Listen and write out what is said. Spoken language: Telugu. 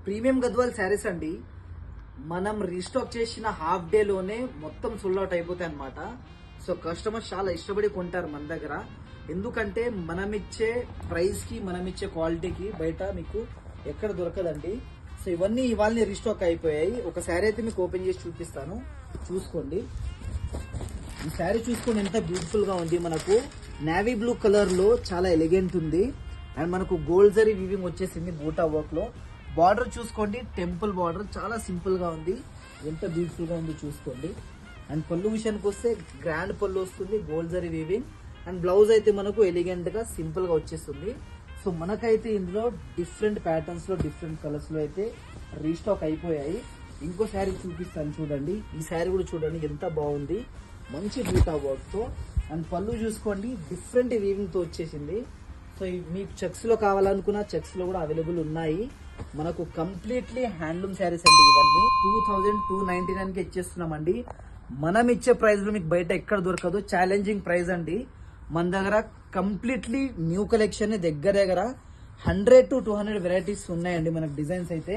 ప్రీమియం గద్వాల్ శారీస్ అండి. మనం రీస్టాక్ చేసిన హాఫ్ డే లోనే మొత్తం సోల్డ్ అవుట్ అయిపోతాయి అనమాట. సో కస్టమర్స్ చాలా ఇష్టపడి కొంటారు మన దగ్గర. ఎందుకంటే మనం ఇచ్చే ప్రైస్ కి మనం ఇచ్చే క్వాలిటీకి బయట మీకు ఎక్కడ దొరకదండి. సో ఇవన్నీ ఇవాళ రీస్టాక్ అయిపోయాయి. ఒక శారీ అయితే మీకు ఓపెన్ చేసి చూపిస్తాను, చూసుకోండి. ఈ శారీ చూసుకోండి ఎంత బ్యూటిఫుల్ గా ఉంది. మనకు నేవీ బ్లూ కలర్ లో చాలా ఎలిగెంట్ ఉంది. అండ్ మనకు గోల్డ్ జరీ వీవింగ్ వచ్చేసింది బూటా వర్క్ లో. బార్డర్ చూసుకోండి, టెంపుల్ బార్డర్ చాలా సింపుల్ గా ఉంది. ఎంత బ్యూటిఫుల్ గా ఉందో చూసుకోండి. అండ్ పళ్ళు విషయానికి వస్తే గ్రాండ్ పళ్ళు వస్తుంది, gold zari weaving. And blouse అయితే మనకు ఎలిగెంట్ గా సింపుల్ గా వచ్చేస్తుంది. సో మనకైతే ఇందులో డిఫరెంట్ ప్యాటర్న్స్ లో డిఫరెంట్ కలర్స్ లో అయితే రీస్టాక్ అయిపోయాయి. ఇంకో శారీ చూపిస్తాను చూడండి. ఈ శారీ కూడా చూడండి ఎంత బాగుంది, మంచి బూటా వర్క్ తో. అండ్ పళ్ళు చూసుకోండి డిఫరెంట్ వీవింగ్ తో వచ్చేసింది. సో మీకు చెక్స్ లో కావాలనుకున్న చెక్స్ లో కూడా అవైలబుల్ ఉన్నాయి. మనకు కంప్లీట్లీ హ్యాండ్లూమ్ శారీస్ అండి. ఇవన్నీ 2299 కి ఇచ్చేస్తున్నామండి. మనం ఇచ్చే ప్రైస్ లో మీకు బయట ఎక్కడ దొరకదు. ఛాలెంజింగ్ ప్రైస్ అండి. మన దగ్గర కంప్లీట్లీ న్యూ కలెక్షన్ దగ్గర 100 to 200 వెరైటీస్ ఉన్నాయండి మనకు డిజైన్స్ అయితే.